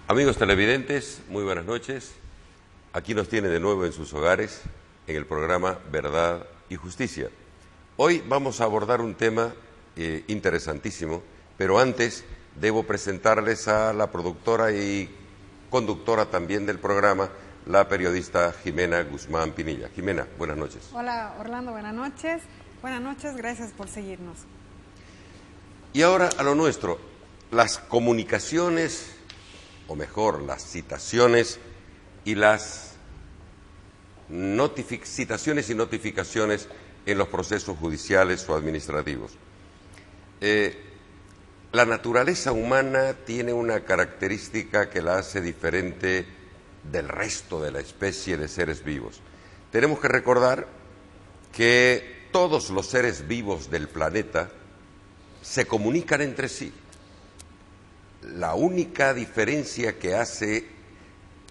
Amigos televidentes, muy buenas noches. Aquí nos tiene de nuevo en sus hogares en el programa Verdad y Justicia. Hoy vamos a abordar un tema interesantísimo, pero antes debo presentarles a la productora y conductora también del programa, la periodista Jimena Guzmán Pinilla. Jimena, buenas noches. Hola Orlando, buenas noches. Buenas noches, gracias por seguirnos. Y ahora a lo nuestro, las comunicaciones, o mejor, las citaciones y las citaciones y notificaciones en los procesos judiciales o administrativos. La naturaleza humana tiene una característica que la hace diferente del resto de la especie de seres vivos. Tenemos que recordar que todos los seres vivos del planeta se comunican entre sí. La única diferencia que hace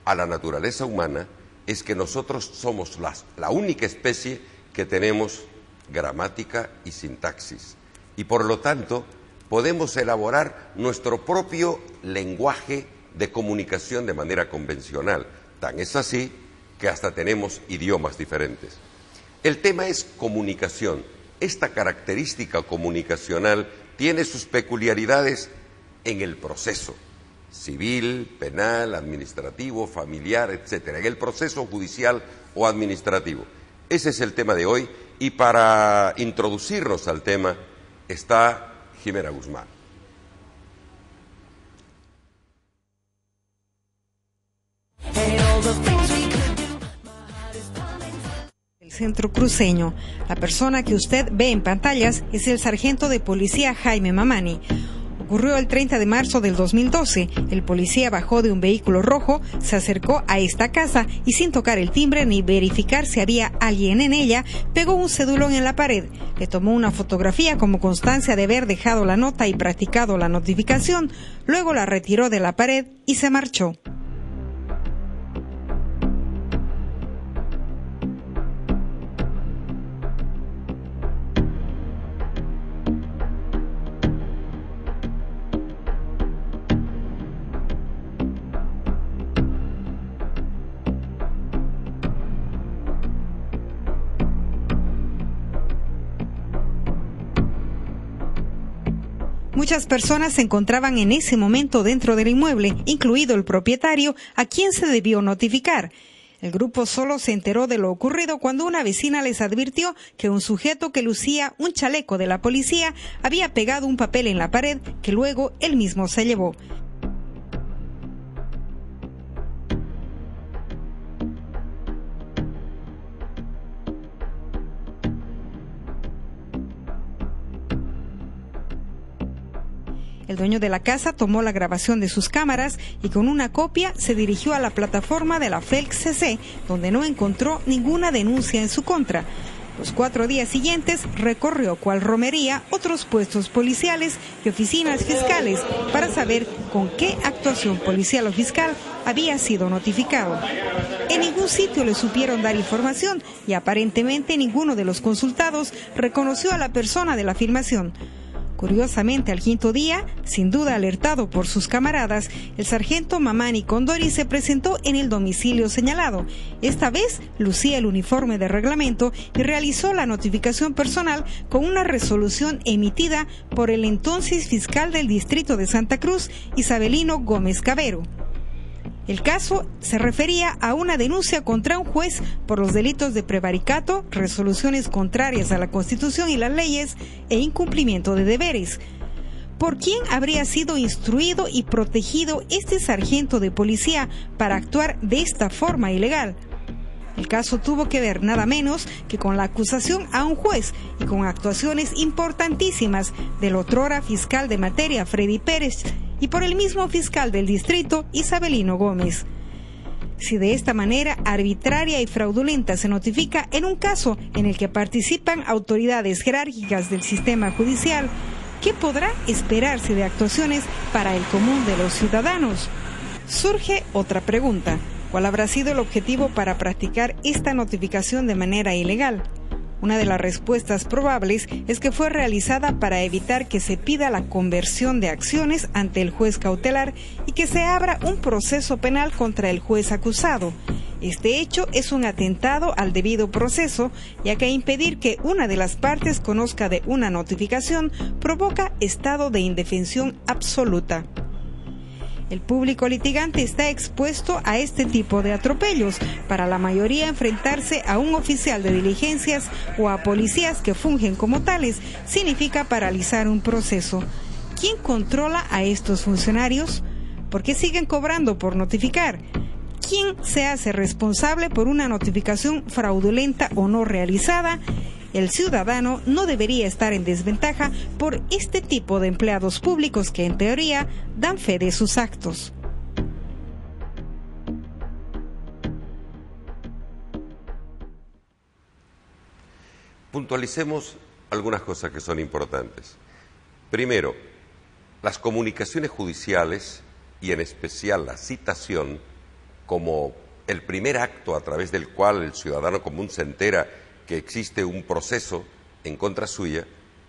a la naturaleza humana es que nosotros somos la única especie que tenemos gramática y sintaxis, y por lo tanto podemos elaborar nuestro propio lenguaje de comunicación de manera convencional. Tan es así que hasta tenemos idiomas diferentes. El tema es comunicación. Esta característica comunicacional tiene sus peculiaridades en el proceso civil, penal, administrativo, familiar, etcétera, en el proceso judicial o administrativo. Ese es el tema de hoy, y para introducirnos al tema está Jimena Guzmán. El centro cruceño. La persona que usted ve en pantallas es el sargento de policía Jaime Mamani. Ocurrió el 30 de marzo del 2012. El policía bajó de un vehículo rojo, se acercó a esta casa y sin tocar el timbre ni verificar si había alguien en ella, pegó un cedulón en la pared. Le tomó una fotografía como constancia de haber dejado la nota y practicado la notificación. Luego la retiró de la pared y se marchó. Muchas personas se encontraban en ese momento dentro del inmueble, incluido el propietario, a quien se debió notificar. El grupo solo se enteró de lo ocurrido cuando una vecina les advirtió que un sujeto que lucía un chaleco de la policía había pegado un papel en la pared que luego él mismo se llevó. El dueño de la casa tomó la grabación de sus cámaras y con una copia se dirigió a la plataforma de la FELC-CC, donde no encontró ninguna denuncia en su contra. Los 4 días siguientes recorrió cual romería otros puestos policiales y oficinas fiscales para saber con qué actuación policial o fiscal había sido notificado. En ningún sitio le supieron dar información y aparentemente ninguno de los consultados reconoció a la persona de la filmación. Curiosamente, al 5.º día, sin duda alertado por sus camaradas, el sargento Mamani Condori se presentó en el domicilio señalado. Esta vez lucía el uniforme de reglamento y realizó la notificación personal con una resolución emitida por el entonces fiscal del distrito de Santa Cruz, Isabelino Gómez Cavero. El caso se refería a una denuncia contra un juez por los delitos de prevaricato, resoluciones contrarias a la Constitución y las leyes e incumplimiento de deberes. ¿Por quién habría sido instruido y protegido este sargento de policía para actuar de esta forma ilegal? El caso tuvo que ver nada menos que con la acusación a un juez y con actuaciones importantísimas del otrora fiscal de materia Freddy Pérez y por el mismo fiscal del distrito, Isabelino Gómez. Si de esta manera arbitraria y fraudulenta se notifica en un caso en el que participan autoridades jerárquicas del sistema judicial, ¿qué podrá esperarse de actuaciones para el común de los ciudadanos? Surge otra pregunta: ¿cuál habrá sido el objetivo para practicar esta notificación de manera ilegal? Una de las respuestas probables es que fue realizada para evitar que se pida la conversión de acciones ante el juez cautelar y que se abra un proceso penal contra el juez acusado. Este hecho es un atentado al debido proceso, ya que impedir que una de las partes conozca de una notificación provoca estado de indefensión absoluta. El público litigante está expuesto a este tipo de atropellos. Para la mayoría, enfrentarse a un oficial de diligencias o a policías que fungen como tales significa paralizar un proceso. ¿Quién controla a estos funcionarios? ¿Por qué siguen cobrando por notificar? ¿Quién se hace responsable por una notificación fraudulenta o no realizada? El ciudadano no debería estar en desventaja por este tipo de empleados públicos que, en teoría, dan fe de sus actos. Puntualicemos algunas cosas que son importantes. Primero, las comunicaciones judiciales, y en especial la citación, como el primer acto a través del cual el ciudadano común se entera que existe un proceso en contra suya,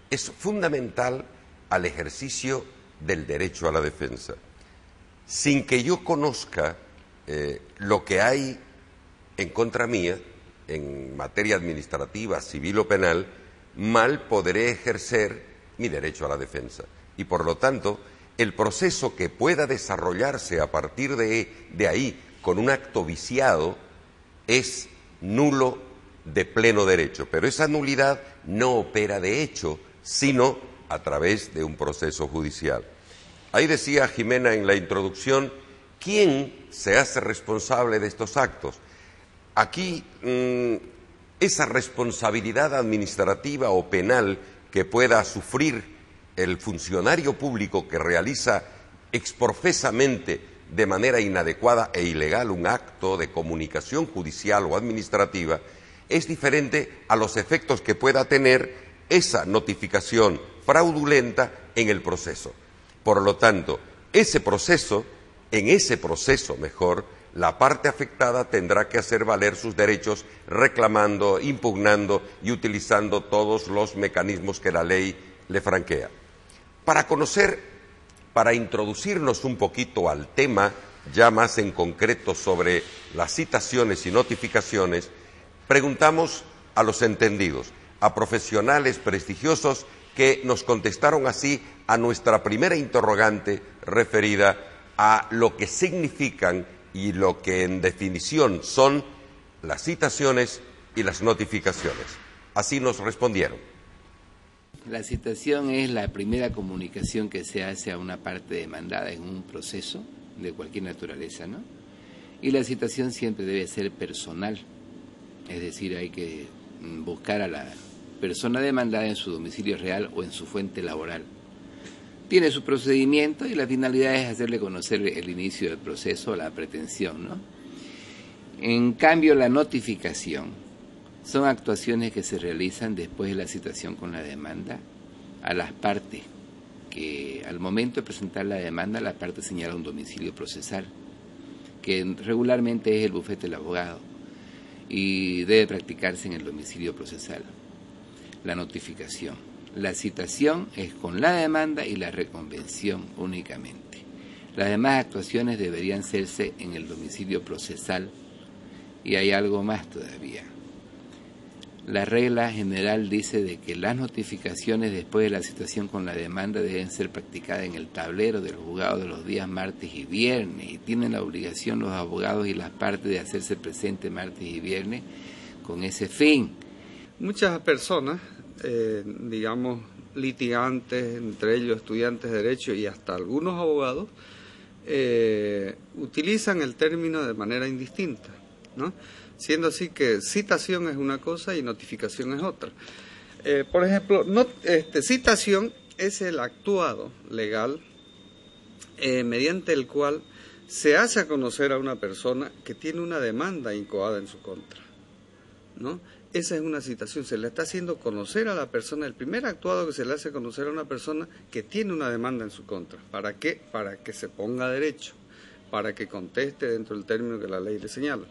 es fundamental al ejercicio del derecho a la defensa. Sin que yo conozca lo que hay en contra mía, en materia administrativa, civil o penal, mal podré ejercer mi derecho a la defensa. Y por lo tanto, el proceso que pueda desarrollarse a partir de ahí con un acto viciado es nulo de pleno derecho, pero esa nulidad no opera de hecho, sino a través de un proceso judicial. Ahí decía Jimena en la introducción, ¿quién se hace responsable de estos actos? Aquí, esa responsabilidad administrativa o penal que pueda sufrir el funcionario público que realiza exprofesamente de manera inadecuada e ilegal un acto de comunicación judicial o administrativa, es diferente a los efectos que pueda tener esa notificación fraudulenta en el proceso. Por lo tanto, en ese proceso mejor, la parte afectada tendrá que hacer valer sus derechos reclamando, impugnando y utilizando todos los mecanismos que la ley le franquea. Para introducirnos un poquito al tema, ya más en concreto sobre las citaciones y notificaciones, preguntamos a los entendidos, a profesionales prestigiosos que nos contestaron así a nuestra primera interrogante referida a lo que significan y lo que en definición son las citaciones y las notificaciones. Así nos respondieron. La citación es la primera comunicación que se hace a una parte demandada en un proceso de cualquier naturaleza, ¿no? Y la citación siempre debe ser personal. Es decir, hay que buscar a la persona demandada en su domicilio real o en su fuente laboral. Tiene su procedimiento y la finalidad es hacerle conocer el inicio del proceso, la pretensión, ¿no? En cambio, la notificación son actuaciones que se realizan después de la citación con la demanda a las partes, que al momento de presentar la demanda, la parte señala un domicilio procesal, que regularmente es el bufete del abogado, y debe practicarse en el domicilio procesal. La notificación. La citación es con la demanda y la reconvención únicamente. Las demás actuaciones deberían hacerse en el domicilio procesal y hay algo más todavía. La regla general dice de que las notificaciones después de la citación con la demanda deben ser practicadas en el tablero del juzgado de los días martes y viernes, y tienen la obligación los abogados y las partes de hacerse presentes martes y viernes con ese fin. Muchas personas, digamos litigantes, entre ellos estudiantes de Derecho y hasta algunos abogados, utilizan el término de manera indistinta, ¿no? Siendo así que citación es una cosa y notificación es otra. Por ejemplo, citación es el actuado legal mediante el cual se hace a conocer a una persona que tiene una demanda incoada en su contra, ¿no? Esa es una citación, se le está haciendo conocer a la persona, el primer actuado que se le hace conocer a una persona que tiene una demanda en su contra. ¿Para qué? Para que se ponga a derecho, para que conteste dentro del término que la ley le señala.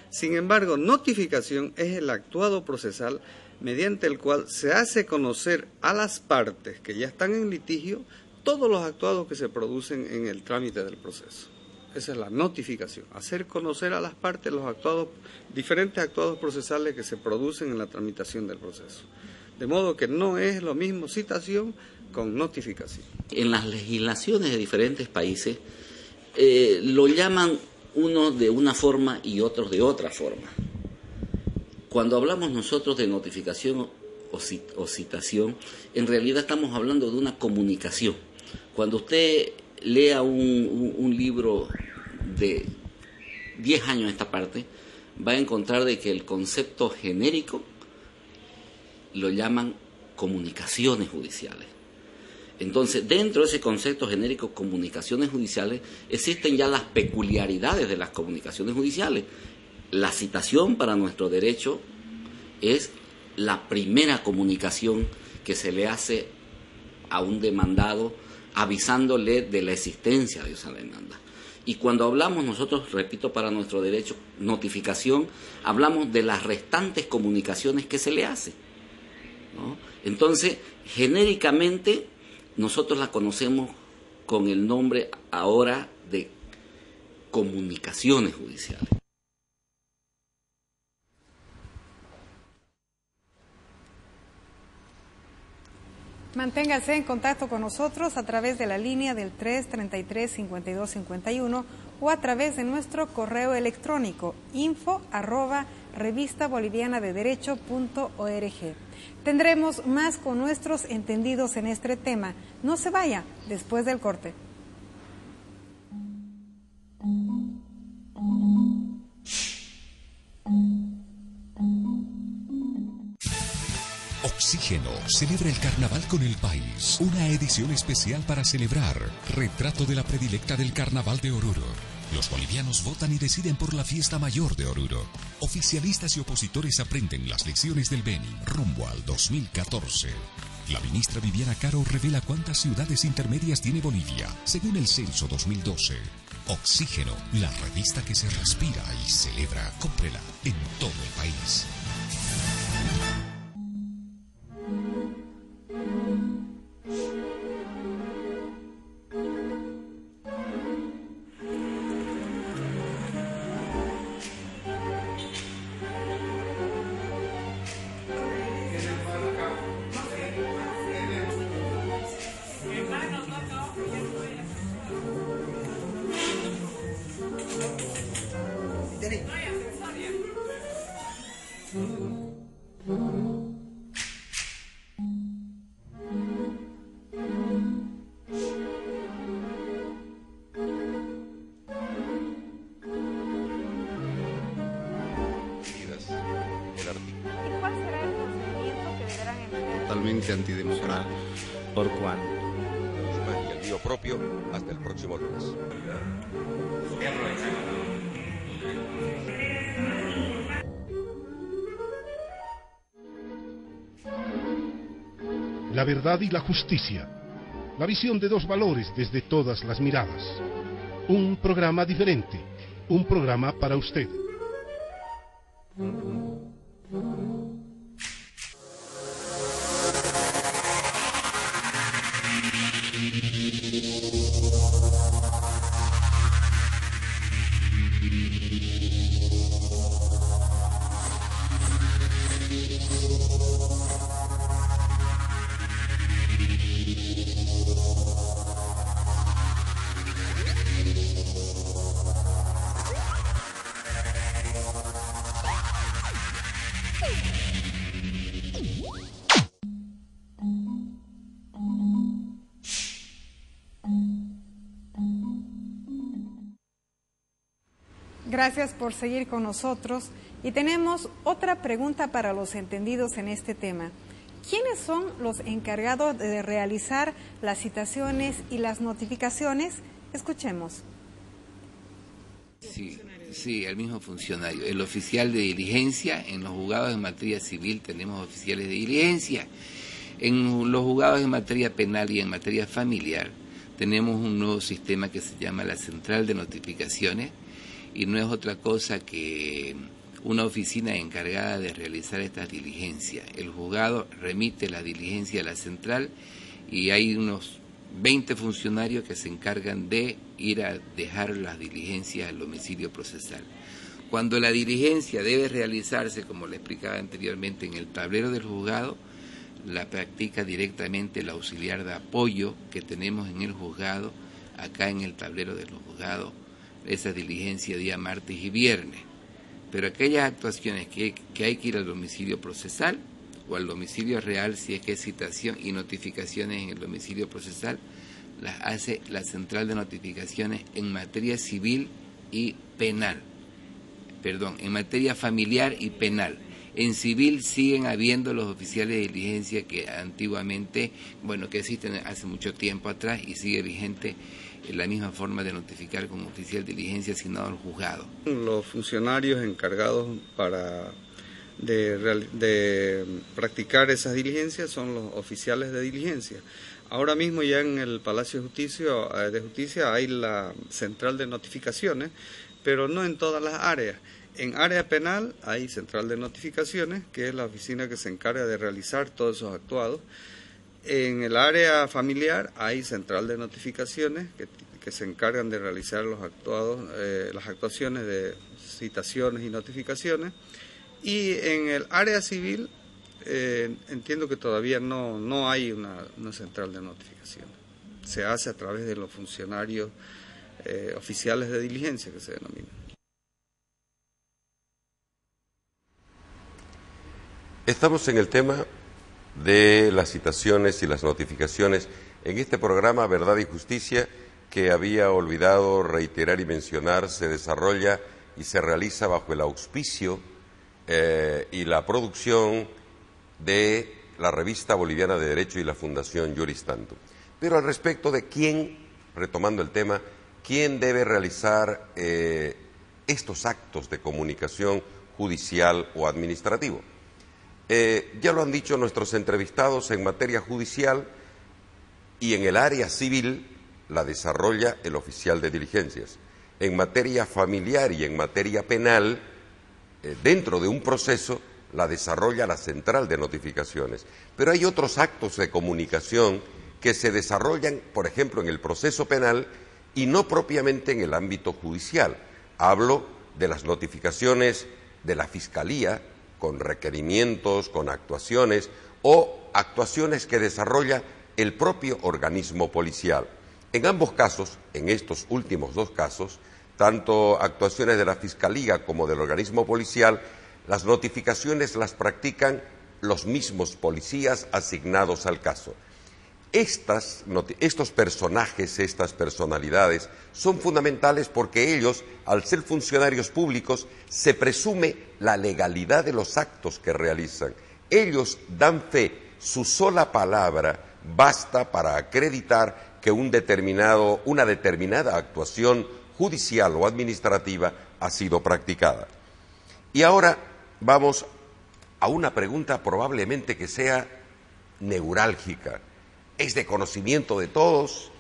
Sin embargo, notificación es el actuado procesal mediante el cual se hace conocer a las partes que ya están en litigio todos los actuados que se producen en el trámite del proceso. Esa es la notificación, hacer conocer a las partes los diferentes actuados procesales que se producen en la tramitación del proceso. De modo que no es lo mismo citación con notificación. En las legislaciones de diferentes países lo llaman unos de una forma y otros de otra forma. Cuando hablamos nosotros de notificación o citación, en realidad estamos hablando de una comunicación. Cuando usted lea un libro de 10 años a esta parte, va a encontrar de que el concepto genérico lo llaman comunicaciones judiciales. Entonces, dentro de ese concepto genérico, comunicaciones judiciales, existen ya las peculiaridades de las comunicaciones judiciales. La citación para nuestro derecho es la primera comunicación que se le hace a un demandado avisándole de la existencia de esa demanda. Y cuando hablamos nosotros, repito, para nuestro derecho, notificación, hablamos de las restantes comunicaciones que se le hace, ¿no? Entonces, genéricamente, nosotros la conocemos con el nombre ahora de comunicaciones judiciales. Manténgase en contacto con nosotros a través de la línea del 333-5251 o a través de nuestro correo electrónico info@revistabolivianadederecho.org. Tendremos más con nuestros entendidos en este tema. No se vaya después del corte. Oxígeno celebra el carnaval con el país. Una edición especial para celebrar. Retrato de la predilecta del carnaval de Oruro. Los bolivianos votan y deciden por la fiesta mayor de Oruro. Oficialistas y opositores aprenden las lecciones del Beni rumbo al 2014. La ministra Viviana Caro revela cuántas ciudades intermedias tiene Bolivia, según el censo 2012. Oxígeno, la revista que se respira y celebra. Cómprela en todo el país. Totalmente antidemocrático. ¿Por cuánto? Y el mío propio hasta el próximo lunes. La verdad y la justicia. La visión de dos valores desde todas las miradas. Un programa diferente. Un programa para usted. Gracias por seguir con nosotros y tenemos otra pregunta para los entendidos en este tema. ¿Quiénes son los encargados de realizar las citaciones y las notificaciones? Escuchemos. Sí, el mismo funcionario. El oficial de diligencia, en los juzgados en materia civil tenemos oficiales de diligencia. En los juzgados en materia penal y en materia familiar tenemos un nuevo sistema que se llama la Central de Notificaciones, y no es otra cosa que una oficina encargada de realizar estas diligencias. El juzgado remite la diligencia a la central y hay unos 20 funcionarios que se encargan de ir a dejar las diligencias al domicilio procesal. Cuando la diligencia debe realizarse, como le explicaba anteriormente, en el tablero del juzgado, la practica directamente el auxiliar de apoyo que tenemos en el juzgado, acá en el tablero del juzgado, esa diligencia día martes y viernes. Pero aquellas actuaciones que hay que ir al domicilio procesal o al domicilio real, si es que es citación y notificaciones en el domicilio procesal, las hace la central de notificaciones en materia civil y penal. Perdón, en materia familiar y penal. En civil siguen habiendo los oficiales de diligencia que antiguamente, bueno, que existen hace mucho tiempo atrás y sigue vigente la misma forma de notificar como oficial de diligencia asignado al juzgado. Los funcionarios encargados de practicar esas diligencias son los oficiales de diligencia. Ahora mismo ya en el Palacio de Justicia hay la central de notificaciones, pero no en todas las áreas. En área penal hay central de notificaciones, que es la oficina que se encarga de realizar todos esos actuados. En el área familiar hay central de notificaciones que se encargan de realizar los actuados, las actuaciones de citaciones y notificaciones. Y en el área civil entiendo que todavía no hay una central de notificaciones. Se hace a través de los funcionarios oficiales de diligencia, que se denominan. Estamos en el tema de las citaciones y las notificaciones en este programa Verdad y Justicia, que había olvidado reiterar y mencionar, se desarrolla y se realiza bajo el auspicio y la producción de la Revista Boliviana de Derecho y la Fundación Juris Tantum. Pero al respecto de quién, retomando el tema, quién debe realizar estos actos de comunicación judicial o administrativo. Ya lo han dicho nuestros entrevistados, en materia judicial y en el área civil la desarrolla el oficial de diligencias. En materia familiar y en materia penal, dentro de un proceso, la desarrolla la central de notificaciones. Pero hay otros actos de comunicación que se desarrollan, por ejemplo, en el proceso penal y no propiamente en el ámbito judicial. Hablo de las notificaciones de la Fiscalía, con requerimientos, con actuaciones o actuaciones que desarrolla el propio organismo policial. En ambos casos, en estos últimos dos casos, tanto actuaciones de la Fiscalía como del organismo policial, las notificaciones las practican los mismos policías asignados al caso. Estos personajes, estas personalidades, son fundamentales porque ellos, al ser funcionarios públicos, se presume la legalidad de los actos que realizan. Ellos dan fe, su sola palabra basta para acreditar que una determinada actuación judicial o administrativa ha sido practicada. Y ahora vamos a una pregunta probablemente que sea neurálgica. Es de conocimiento de todos,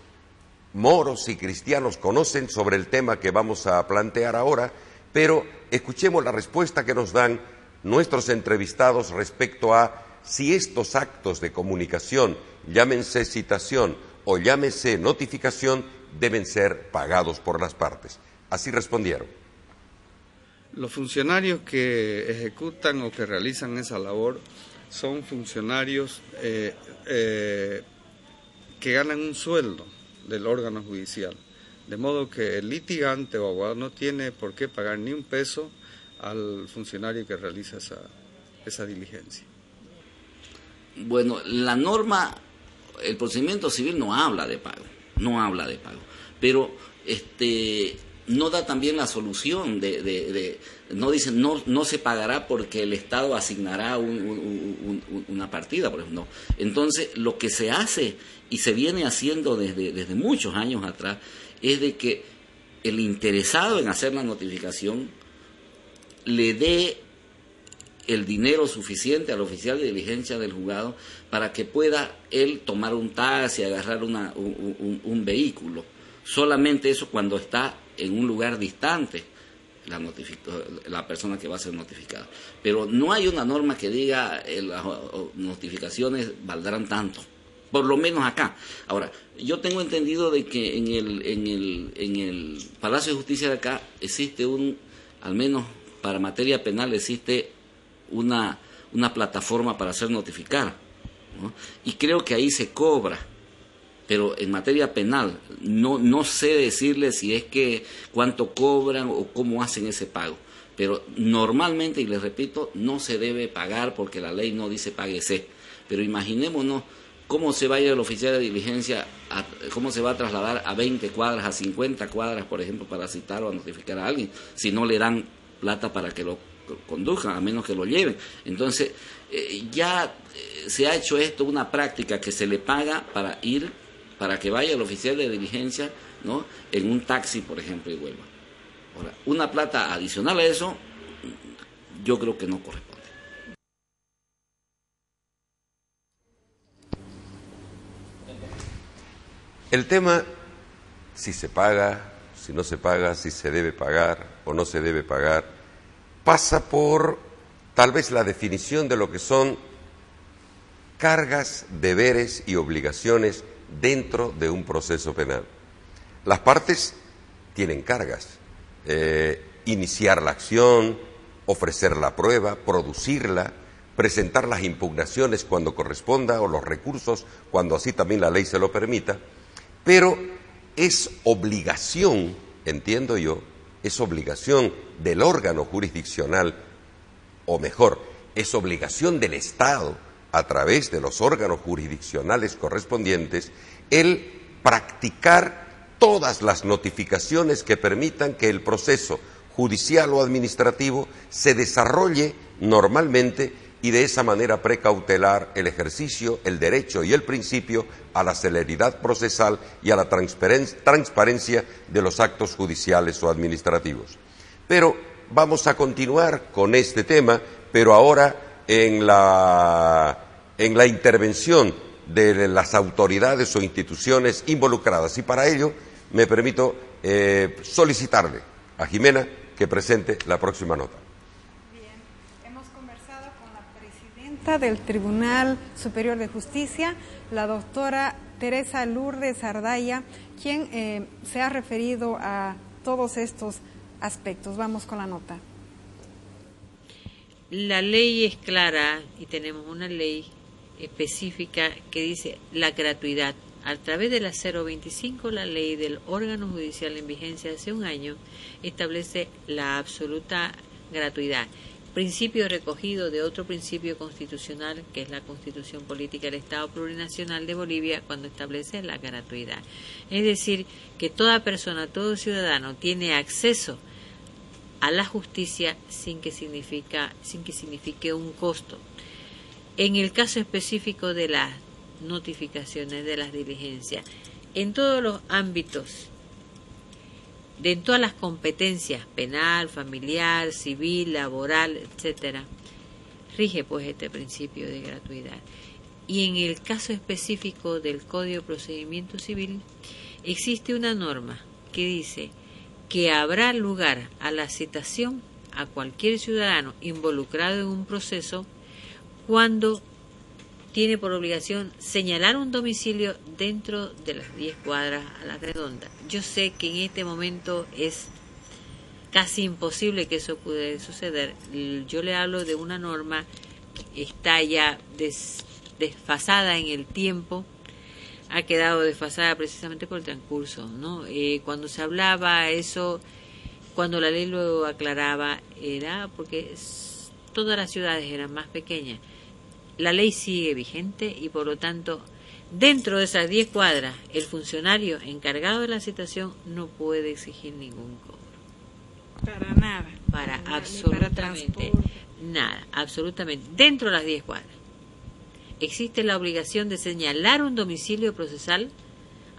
moros y cristianos conocen sobre el tema que vamos a plantear ahora, pero escuchemos la respuesta que nos dan nuestros entrevistados respecto a si estos actos de comunicación, llámense citación o llámese notificación, deben ser pagados por las partes. Así respondieron. Los funcionarios que ejecutan o que realizan esa labor son funcionarios que ganan un sueldo del órgano judicial, de modo que el litigante o abogado no tiene por qué pagar ni un peso al funcionario que realiza esa diligencia. Bueno, la norma, el procedimiento civil no habla de pago, pero no da también la solución no dice no se pagará porque el Estado asignará una partida, por ejemplo. No. Entonces, lo que se hace y se viene haciendo desde muchos años atrás es de que el interesado en hacer la notificación le dé el dinero suficiente al oficial de diligencia del juzgado para que pueda él tomar un taxi, agarrar un vehículo. Solamente eso cuando está en un lugar distante la persona que va a ser notificada. Pero no hay una norma que diga las notificaciones valdrán tanto, por lo menos acá. Ahora, yo tengo entendido de que en el Palacio de Justicia de acá existe al menos para materia penal existe una plataforma para hacer notificar, ¿no? Y creo que ahí se cobra. Pero en materia penal no sé decirle si es que cuánto cobran o cómo hacen ese pago. Pero normalmente, y les repito, no se debe pagar porque la ley no dice páguese. Pero imaginémonos cómo se va a ir el oficial de diligencia, cómo se va a trasladar a 20 cuadras, a 50 cuadras, por ejemplo, para citar o a notificar a alguien, si no le dan plata para que lo conduzcan, a menos que lo lleven. Entonces, ya se ha hecho esto una práctica que se le paga para que vaya el oficial de diligencia, ¿no?, en un taxi, por ejemplo, y vuelva. Ahora, una plata adicional a eso, yo creo que no corresponde. El tema, si se paga, si no se paga, si se debe pagar o no se debe pagar, pasa por tal vez la definición de lo que son cargas, deberes y obligaciones dentro de un proceso penal. Las partes tienen cargas, iniciar la acción, ofrecer la prueba, producirla, presentar las impugnaciones cuando corresponda o los recursos cuando así también la ley se lo permita, pero es obligación, entiendo yo, es obligación del órgano jurisdiccional, o mejor, es obligación del Estado a través de los órganos jurisdiccionales correspondientes, el practicar todas las notificaciones que permitan que el proceso judicial o administrativo se desarrolle normalmente y de esa manera precautelar el ejercicio, el derecho y el principio a la celeridad procesal y a la transparencia de los actos judiciales o administrativos. Pero vamos a continuar con este tema, pero ahora en la intervención de las autoridades o instituciones involucradas. Y para ello me permito solicitarle a Jimena que presente la próxima nota. Bien, hemos conversado con la presidenta del Tribunal Superior de Justicia, la doctora Teresa Lourdes Ardaya, quien se ha referido a todos estos aspectos. Vamos con la nota. La ley es clara y tenemos una ley específica que dice la gratuidad. A través de la 025, la ley del órgano judicial en vigencia hace un año establece la absoluta gratuidad. Principio recogido de otro principio constitucional, que es la Constitución Política del Estado Plurinacional de Bolivia, cuando establece la gratuidad. Es decir, que toda persona, todo ciudadano tiene acceso a la justicia sin que signifique un costo. En el caso específico de las notificaciones, de las diligencias, en todos los ámbitos, de todas las competencias, penal, familiar, civil, laboral, etcétera, rige pues este principio de gratuidad. Y en el caso específico del Código de Procedimiento Civil, existe una norma que dice que habrá lugar a la citación a cualquier ciudadano involucrado en un proceso cuando tiene por obligación señalar un domicilio dentro de las 10 cuadras a la redonda. Yo sé que en este momento es casi imposible que eso pueda suceder. Yo le hablo de una norma que está ya desfasada en el tiempo, ha quedado desfasada precisamente por el transcurso, ¿no? Cuando se hablaba eso, cuando la ley lo aclaraba, era porque todas las ciudades eran más pequeñas. La ley sigue vigente y por lo tanto, dentro de esas 10 cuadras, el funcionario encargado de la citación no puede exigir ningún cobro. Para nada. Para absolutamente nada, absolutamente. Dentro de las 10 cuadras. Existe la obligación de señalar un domicilio procesal,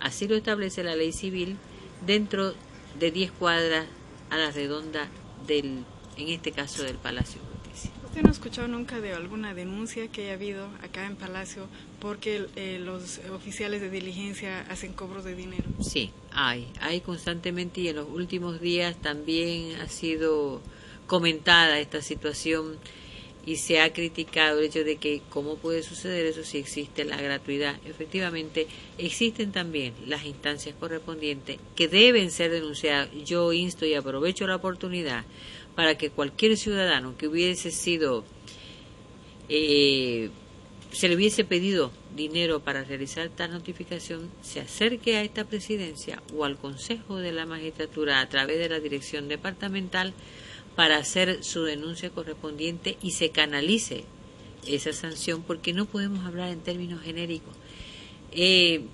así lo establece la ley civil, dentro de 10 cuadras a la redonda en este caso del Palacio de Justicia. ¿Usted no ha escuchado nunca de alguna denuncia que haya habido acá en Palacio porque los oficiales de diligencia hacen cobros de dinero? Sí, hay constantemente, y en los últimos días también ha sido comentada esta situación y se ha criticado el hecho de que cómo puede suceder eso si existe la gratuidad. Efectivamente, existen también las instancias correspondientes que deben ser denunciadas. Yo insto y aprovecho la oportunidad para que cualquier ciudadano que hubiese sido, se le hubiese pedido dinero para realizar tal notificación, se acerque a esta presidencia o al Consejo de la Magistratura a través de la dirección departamental para hacer su denuncia correspondiente y se canalice esa sanción, porque no podemos hablar en términos genéricos.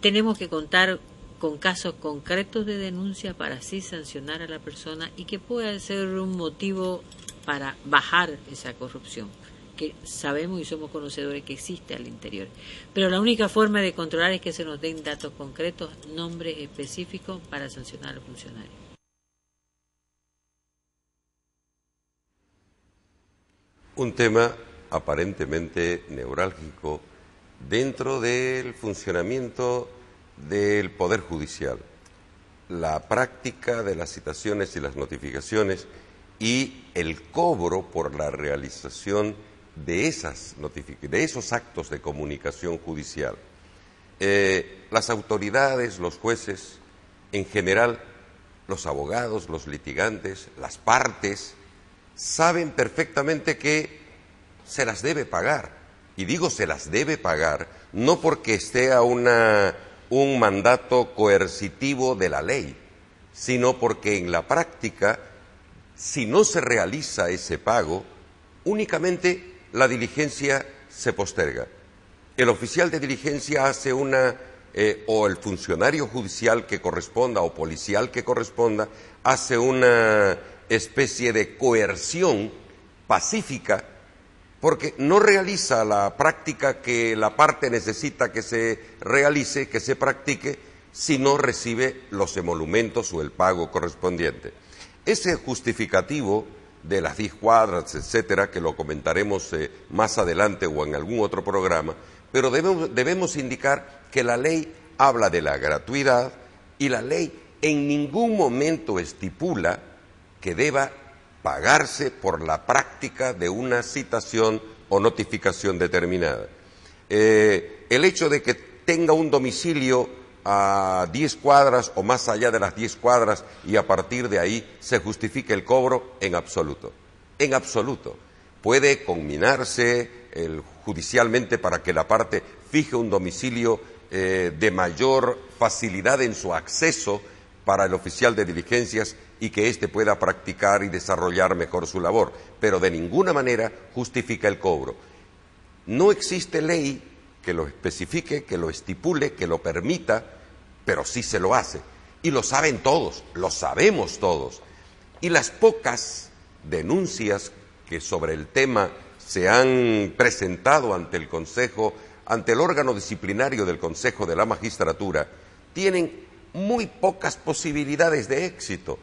Tenemos que contar con casos concretos de denuncia para así sancionar a la persona y que pueda ser un motivo para bajar esa corrupción, que sabemos y somos conocedores que existe al interior. Pero la única forma de controlar es que se nos den datos concretos, nombres específicos para sancionar al funcionario. Un tema aparentemente neurálgico dentro del funcionamiento del Poder Judicial, la práctica de las citaciones y las notificaciones y el cobro por la realización de esos actos de comunicación judicial. Las autoridades, los jueces, en general, los abogados, los litigantes, las partes, saben perfectamente que se las debe pagar. Y digo se las debe pagar no porque esté a un mandato coercitivo de la ley, sino porque en la práctica, si no se realiza ese pago, únicamente la diligencia se posterga. El oficial de diligencia hace o el funcionario judicial que corresponda o policial que corresponda, hace una especie de coerción pacífica porque no realiza la práctica que la parte necesita que se realice, que se practique, si no recibe los emolumentos o el pago correspondiente. Ese justificativo de las 10 cuadras, etcétera, que lo comentaremos más adelante o en algún otro programa, pero debemos indicar que la ley habla de la gratuidad y la ley en ningún momento estipula que deba pagarse por la práctica de una citación o notificación determinada. El hecho de que tenga un domicilio a 10 cuadras o más allá de las 10 cuadras y a partir de ahí se justifique el cobro, en absoluto. En absoluto. Puede conminarse judicialmente para que la parte fije un domicilio de mayor facilidad en su acceso para el oficial de diligencias y que éste pueda practicar y desarrollar mejor su labor, pero de ninguna manera justifica el cobro. No existe ley que lo especifique, que lo estipule, que lo permita, pero sí se lo hace. Y lo saben todos, lo sabemos todos. Y las pocas denuncias que sobre el tema se han presentado ante el Consejo, ante el órgano disciplinario del Consejo de la Magistratura, tienen muy pocas posibilidades de éxito.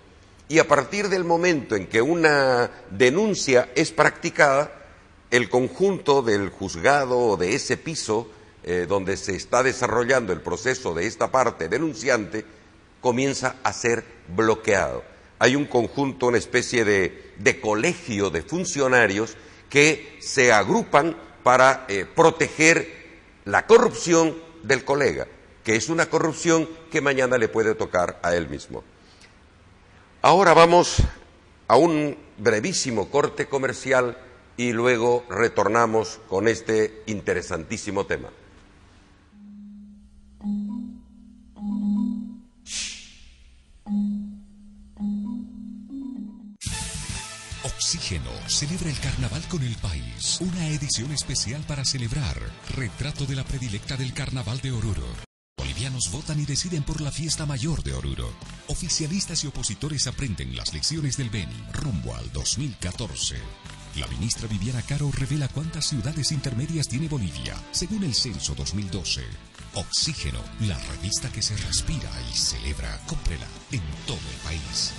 Y a partir del momento en que una denuncia es practicada, el conjunto del juzgado o de ese piso donde se está desarrollando el proceso de esta parte denunciante comienza a ser bloqueado. Hay un conjunto, una especie de colegio de funcionarios que se agrupan para proteger la corrupción del colega, que es una corrupción que mañana le puede tocar a él mismo. Ahora vamos a un brevísimo corte comercial y luego retornamos con este interesantísimo tema. Oxígeno celebra el carnaval con el país. Una edición especial para celebrar. Retrato de la predilecta del carnaval de Oruro. Bolivianos votan y deciden por la fiesta mayor de Oruro. Oficialistas y opositores aprenden las lecciones del Beni rumbo al 2014. La ministra Viviana Caro revela cuántas ciudades intermedias tiene Bolivia, según el censo 2012. Oxígeno, la revista que se respira y celebra. Cómprela en todo el país.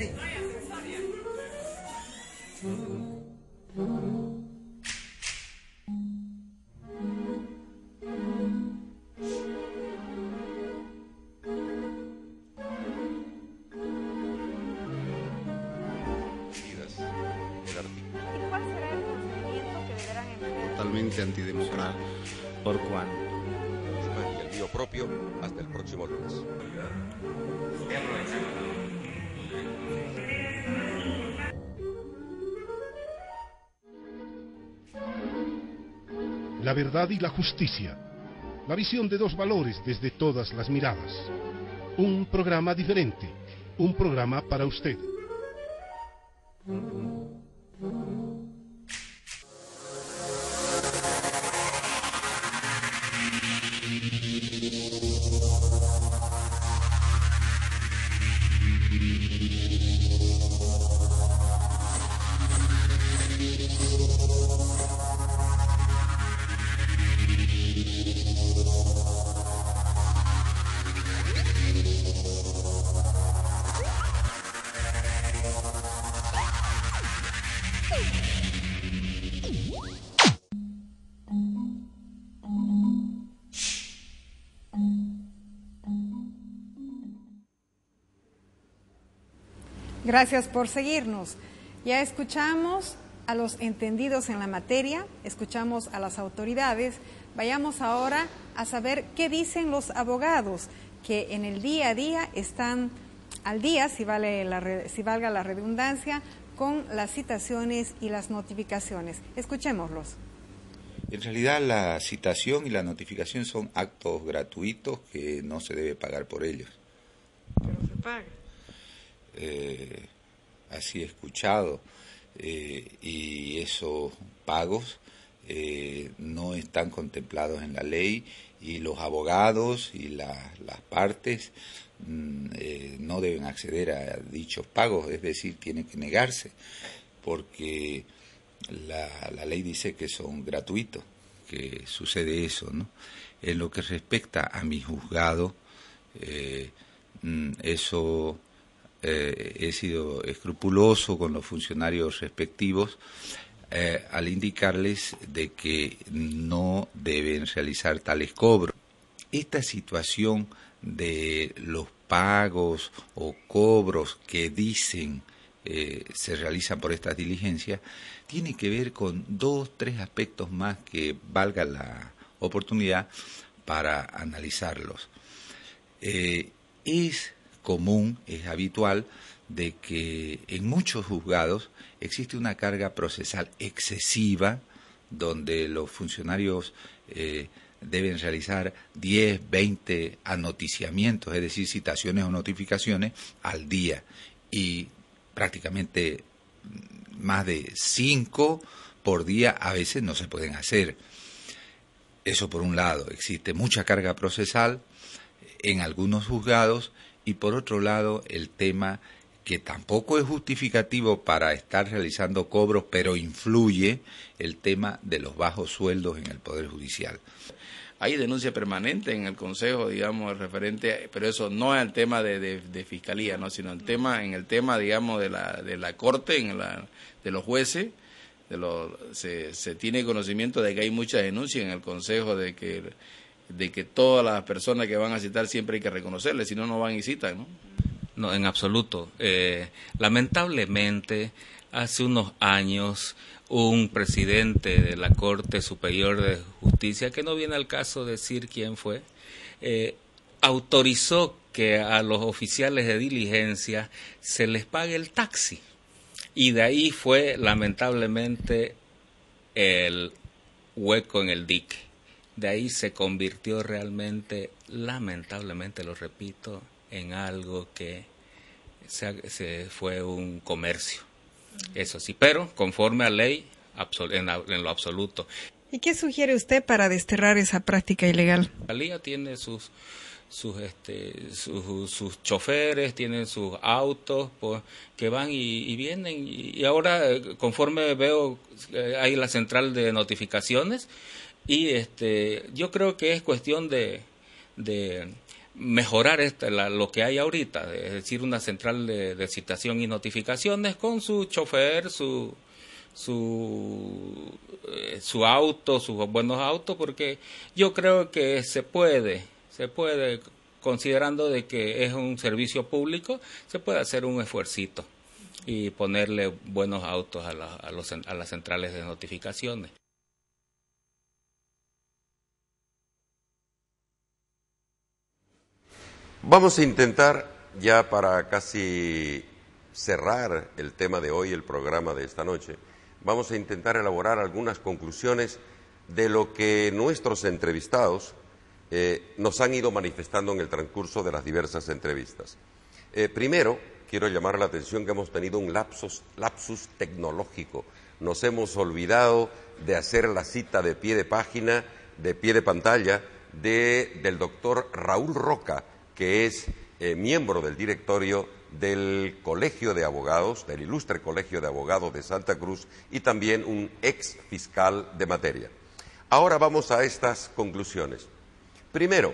Sí. Totalmente antidemocrático. ¿Por cuánto? Y el mío propio hasta el próximo lunes. La verdad y la justicia. La visión de dos valores desde todas las miradas. Un programa diferente. Un programa para usted. Gracias por seguirnos. Ya escuchamos a los entendidos en la materia, escuchamos a las autoridades. Vayamos ahora a saber qué dicen los abogados que en el día a día están al día, si valga la redundancia, con las citaciones y las notificaciones. Escuchémoslos. En realidad la citación y la notificación son actos gratuitos que no se debe pagar por ellos. Pero se paga. Así he escuchado, y esos pagos no están contemplados en la ley, y los abogados y las partes no deben acceder a dichos pagos, es decir, tienen que negarse, porque la ley dice que son gratuitos, que sucede eso, ¿no? En lo que respecta a mi juzgado, eso... he sido escrupuloso con los funcionarios respectivos al indicarles de que no deben realizar tales cobros. Esta situación de los pagos o cobros que dicen se realizan por estas diligencias tiene que ver con 2-3 aspectos más que valga la oportunidad para analizarlos. Es común, es habitual, de que en muchos juzgados existe una carga procesal excesiva, donde los funcionarios deben realizar 10, 20 anoticiamientos, es decir, citaciones o notificaciones al día, y prácticamente más de 5 por día a veces no se pueden hacer. Eso por un lado, existe mucha carga procesal en algunos juzgados, y por otro lado el tema que tampoco es justificativo para estar realizando cobros, pero influye el tema de los bajos sueldos en el Poder Judicial. Hay denuncia permanente en el Consejo, digamos, referente, pero eso no es el tema de Fiscalía, ¿no? Sino en el tema, digamos, de la Corte, de los jueces. Se tiene conocimiento de que hay muchas denuncias en el Consejo de que todas las personas que van a citar siempre hay que reconocerles, si no, no van y citan, ¿no? No, en absoluto. Lamentablemente, hace unos años, un presidente de la Corte Superior de Justicia, que no viene al caso decir quién fue, autorizó que a los oficiales de diligencia se les pague el taxi. Y de ahí fue, lamentablemente, el hueco en el dique. De ahí se convirtió realmente, lamentablemente, lo repito, en algo que se fue un comercio. Eso sí, pero conforme a ley en lo absoluto. ¿Y qué sugiere usted para desterrar esa práctica ilegal? La Fiscalía tiene sus choferes, tienen sus autos que van y vienen, y ahora conforme veo hay la central de notificaciones, y yo creo que es cuestión de mejorar lo que hay ahorita, es decir, una central de citación y notificaciones con su chofer, su auto, sus buenos autos, porque yo creo que se puede, considerando de que es un servicio público, se puede hacer un esfuercito y ponerle buenos autos a las centrales de notificaciones. Vamos a intentar, ya para casi cerrar el tema de hoy, el programa de esta noche, vamos a intentar elaborar algunas conclusiones de lo que nuestros entrevistados nos han ido manifestando en el transcurso de las diversas entrevistas. Primero, quiero llamar la atención que hemos tenido un lapsus tecnológico. Nos hemos olvidado de hacer la cita de pie de página, de pie de pantalla, del doctor Raúl Roca, que es miembro del directorio del Colegio de Abogados, del Ilustre Colegio de Abogados de Santa Cruz, y también un ex fiscal de materia. Ahora vamos a estas conclusiones. Primero,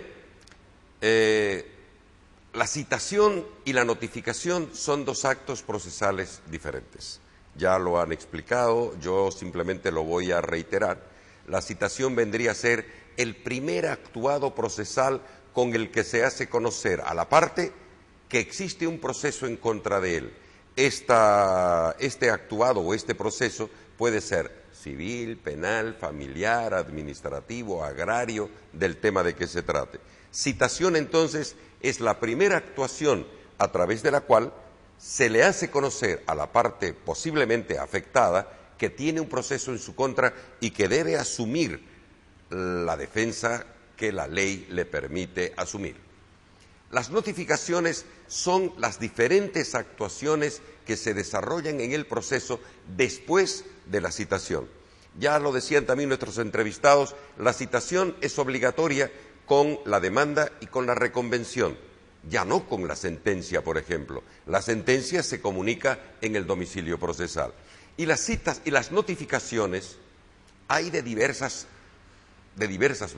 la citación y la notificación son dos actos procesales diferentes. Ya lo han explicado, yo simplemente lo voy a reiterar. La citación vendría a ser el primer actuado procesal con el que se hace conocer a la parte que existe un proceso en contra de él. Este actuado o este proceso puede ser civil, penal, familiar, administrativo, agrario, del tema de que se trate. Citación, entonces, es la primera actuación a través de la cual se le hace conocer a la parte posiblemente afectada que tiene un proceso en su contra y que debe asumir la defensa que la ley le permite asumir. Las notificaciones son las diferentes actuaciones que se desarrollan en el proceso después de la citación. Ya lo decían también nuestros entrevistados, la citación es obligatoria con la demanda y con la reconvención, ya no con la sentencia, por ejemplo. La sentencia se comunica en el domicilio procesal. Y las citas y las notificaciones hay de diversas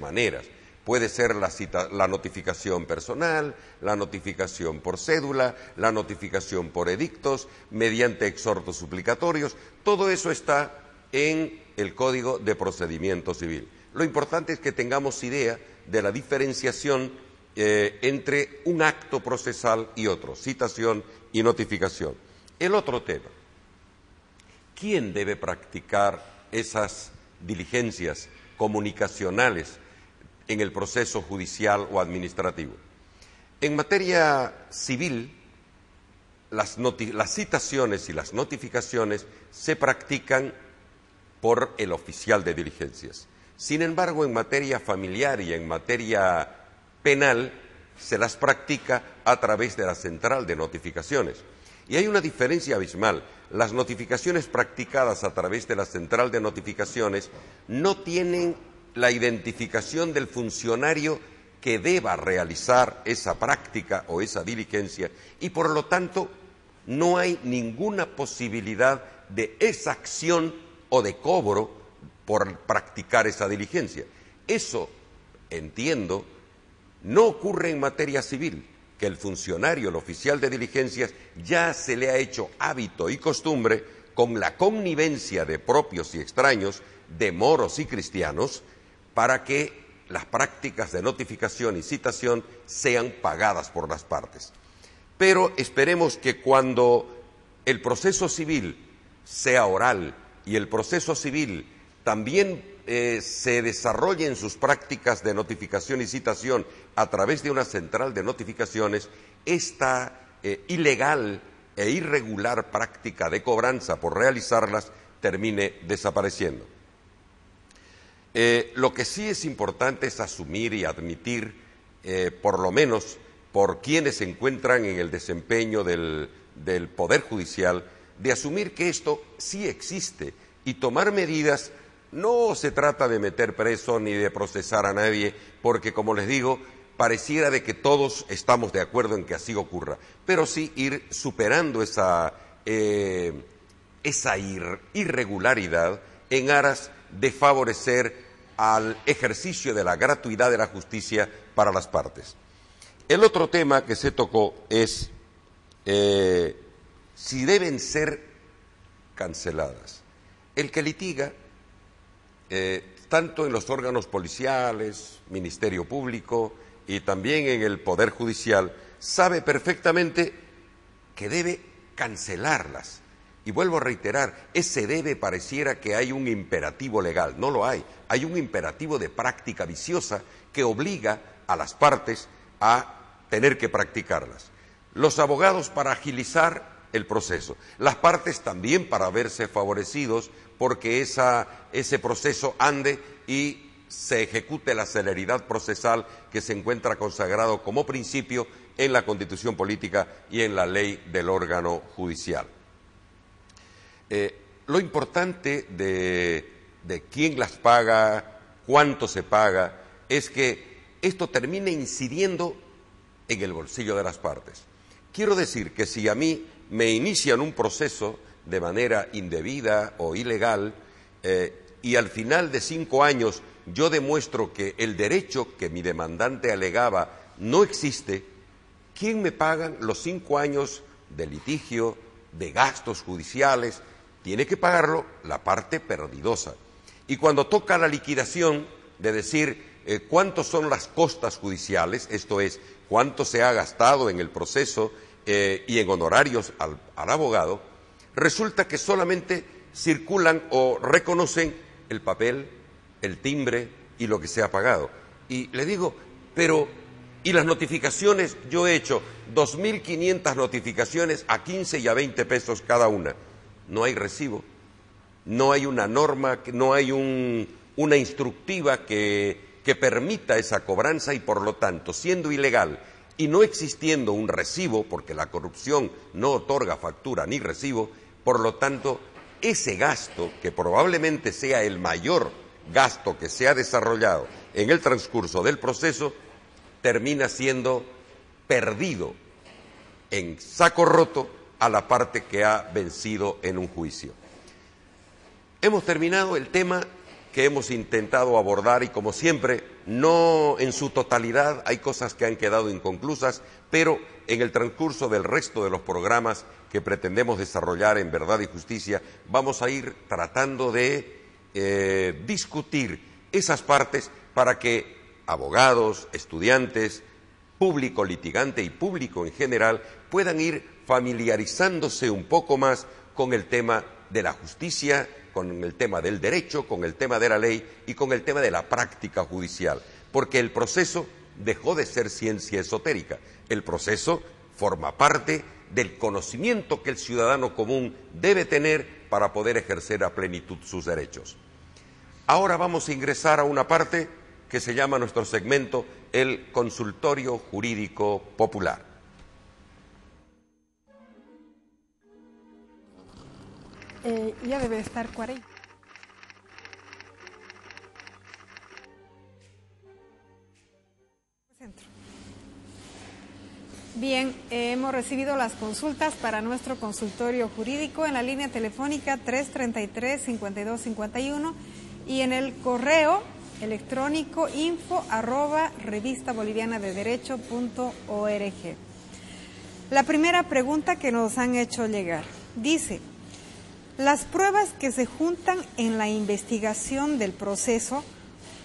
maneras. Puede ser la notificación personal, la notificación por cédula, la notificación por edictos, mediante exhortos suplicatorios. Todo eso está en el Código de Procedimiento Civil. Lo importante es que tengamos idea de la diferenciación entre un acto procesal y otro, citación y notificación. El otro tema, ¿quién debe practicar esas diligencias comunicacionales en el proceso judicial o administrativo? En materia civil, las citaciones y las notificaciones se practican por el oficial de diligencias. Sin embargo, en materia familiar y en materia penal, se las practica a través de la central de notificaciones. Y hay una diferencia abismal. Las notificaciones practicadas a través de la central de notificaciones no tienen la identificación del funcionario que deba realizar esa práctica o esa diligencia y, por lo tanto, no hay ninguna posibilidad de exacción o de cobro por practicar esa diligencia. Eso, entiendo, no ocurre en materia civil, que el funcionario, el oficial de diligencias, ya se le ha hecho hábito y costumbre, con la connivencia de propios y extraños, de moros y cristianos, para que las prácticas de notificación y citación sean pagadas por las partes. Pero esperemos que cuando el proceso civil sea oral y el proceso civil también se desarrolle en sus prácticas de notificación y citación a través de una central de notificaciones, esta ilegal e irregular práctica de cobranza por realizarlas termine desapareciendo. Lo que sí es importante es asumir y admitir, por lo menos por quienes se encuentran en el desempeño del Poder Judicial, de asumir que esto sí existe y tomar medidas. No se trata de meter preso ni de procesar a nadie, porque, como les digo, pareciera de que todos estamos de acuerdo en que así ocurra, pero sí ir superando esa irregularidad en aras de favorecer al ejercicio de la gratuidad de la justicia para las partes. El otro tema que se tocó es si deben ser canceladas. El que litiga, tanto en los órganos policiales, Ministerio Público y también en el Poder Judicial, sabe perfectamente que debe cancelarlas. Y vuelvo a reiterar, ese debe pareciera que hay un imperativo legal. No lo hay. Hay un imperativo de práctica viciosa que obliga a las partes a tener que practicarlas. Los abogados para agilizar el proceso, las partes también para verse favorecidos porque ese proceso ande y se ejecute la celeridad procesal que se encuentra consagrado como principio en la Constitución Política y en la ley del órgano judicial. Lo importante de quién las paga, cuánto se paga, es que esto termine incidiendo en el bolsillo de las partes. Quiero decir que si a mí me inician un proceso de manera indebida o ilegal y al final de 5 años yo demuestro que el derecho que mi demandante alegaba no existe, ¿quién me pagan los 5 años de litigio, de gastos judiciales? Tiene que pagarlo la parte perdidosa. Y cuando toca la liquidación de decir cuántos son las costas judiciales, esto es, cuánto se ha gastado en el proceso y en honorarios al abogado, resulta que solamente circulan o reconocen el papel, el timbre y lo que se ha pagado. Y le digo, pero, ¿y las notificaciones? Yo he hecho 2.500 notificaciones a 15 y a 20 pesos cada una. No hay recibo, no hay una norma, no hay una instructiva que permita esa cobranza y, por lo tanto, siendo ilegal y no existiendo un recibo, porque la corrupción no otorga factura ni recibo, por lo tanto, ese gasto, que probablemente sea el mayor gasto que se ha desarrollado en el transcurso del proceso, termina siendo perdido en saco roto a la parte que ha vencido en un juicio. Hemos terminado el tema que hemos intentado abordar y, como siempre, no en su totalidad, hay cosas que han quedado inconclusas, pero en el transcurso del resto de los programas que pretendemos desarrollar en Verdad y Justicia vamos a ir tratando de discutir esas partes para que abogados, estudiantes, público litigante y público en general puedan ir familiarizándose un poco más con el tema de la justicia, con el tema del derecho, con el tema de la ley y con el tema de la práctica judicial, porque el proceso dejó de ser ciencia esotérica. El proceso forma parte del conocimiento que el ciudadano común debe tener para poder ejercer a plenitud sus derechos. Ahora vamos a ingresar a una parte que se llama nuestro segmento el consultorio jurídico popular. Ya debe estar 40. Bien, hemos recibido las consultas para nuestro consultorio jurídico en la línea telefónica 333-5251 y en el correo electrónico info@revistabolivianadederecho.org. La primera pregunta que nos han hecho llegar dice: ¿las pruebas que se juntan en la investigación del proceso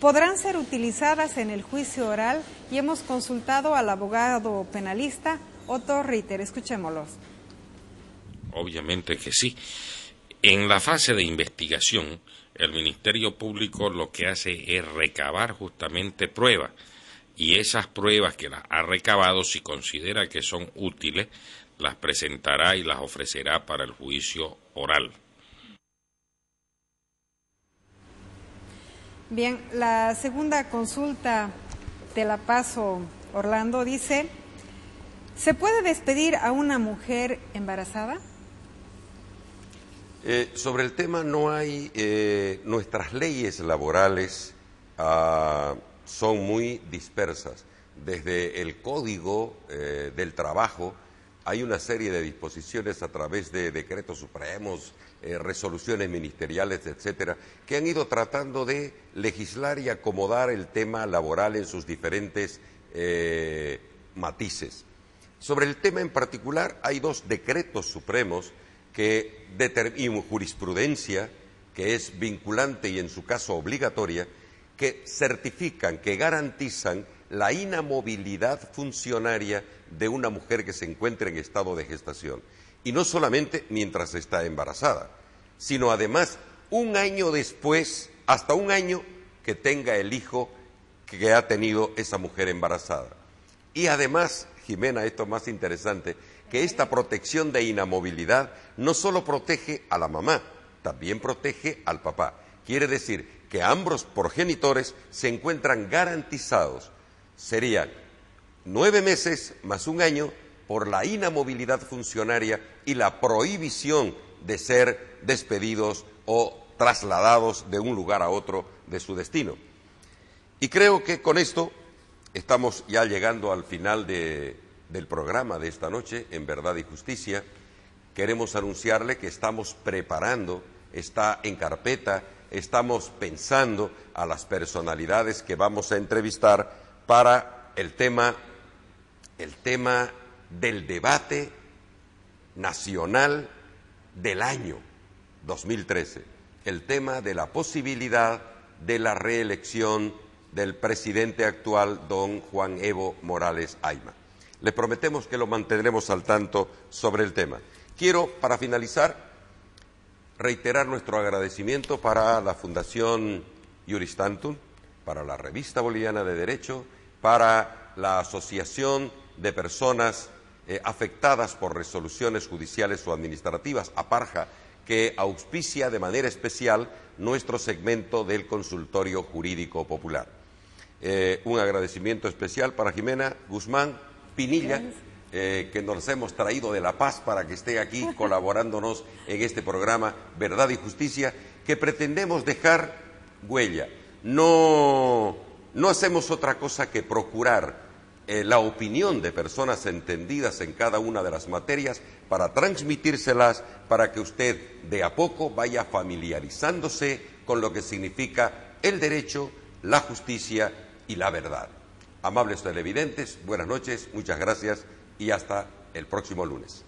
podrán ser utilizadas en el juicio oral? Y hemos consultado al abogado penalista Otto Ritter. Escuchémoslos. Obviamente que sí. En la fase de investigación, el Ministerio Público lo que hace es recabar justamente pruebas, y esas pruebas que las ha recabado, si considera que son útiles, las presentará y las ofrecerá para el juicio oral. Bien, la segunda consulta te la paso, Orlando. Dice: ¿se puede despedir a una mujer embarazada? Sobre el tema no hay, nuestras leyes laborales son muy dispersas. Desde el Código del Trabajo hay una serie de disposiciones a través de decretos supremos, resoluciones ministeriales, etcétera, que han ido tratando de legislar y acomodar el tema laboral en sus diferentes matices. Sobre el tema en particular hay dos decretos supremos y jurisprudencia que es vinculante y en su caso obligatoria, que certifican, que garantizan la inamovilidad funcionaria de una mujer que se encuentre en estado de gestación. Y no solamente mientras está embarazada, sino además un año después, hasta un año que tenga el hijo que ha tenido esa mujer embarazada. Y además, Jimena, esto es más interesante, que esta protección de inamovilidad no solo protege a la mamá, también protege al papá. Quiere decir que ambos progenitores se encuentran garantizados. Serían 9 meses más un año por la inamovilidad funcionaria y la prohibición de ser despedidos o trasladados de un lugar a otro de su destino. Y creo que con esto estamos ya llegando al final del programa de esta noche, en Verdad y Justicia. Queremos anunciarle que estamos preparando, está en carpeta, estamos pensando a las personalidades que vamos a entrevistar para el tema del debate nacional del año 2013, el tema de la posibilidad de la reelección del presidente actual, don Juan Evo Morales Ayma. Les prometemos que lo mantendremos al tanto sobre el tema. Quiero, para finalizar, reiterar nuestro agradecimiento para la Fundación Iuris Tantum, para la Revista Boliviana de Derecho, para la Asociación de Personas afectadas por resoluciones judiciales o administrativas, APARJA, que auspicia de manera especial nuestro segmento del Consultorio Jurídico Popular. Un agradecimiento especial para Jimena Guzmán Pinilla, que nos hemos traído de La Paz para que esté aquí colaborándonos en este programa Verdad y Justicia, que pretendemos dejar huella. No hacemos otra cosa que procurar la opinión de personas entendidas en cada una de las materias para transmitírselas, para que usted de a poco vaya familiarizándose con lo que significa el derecho, la justicia y la verdad. Amables televidentes, buenas noches, muchas gracias y hasta el próximo lunes.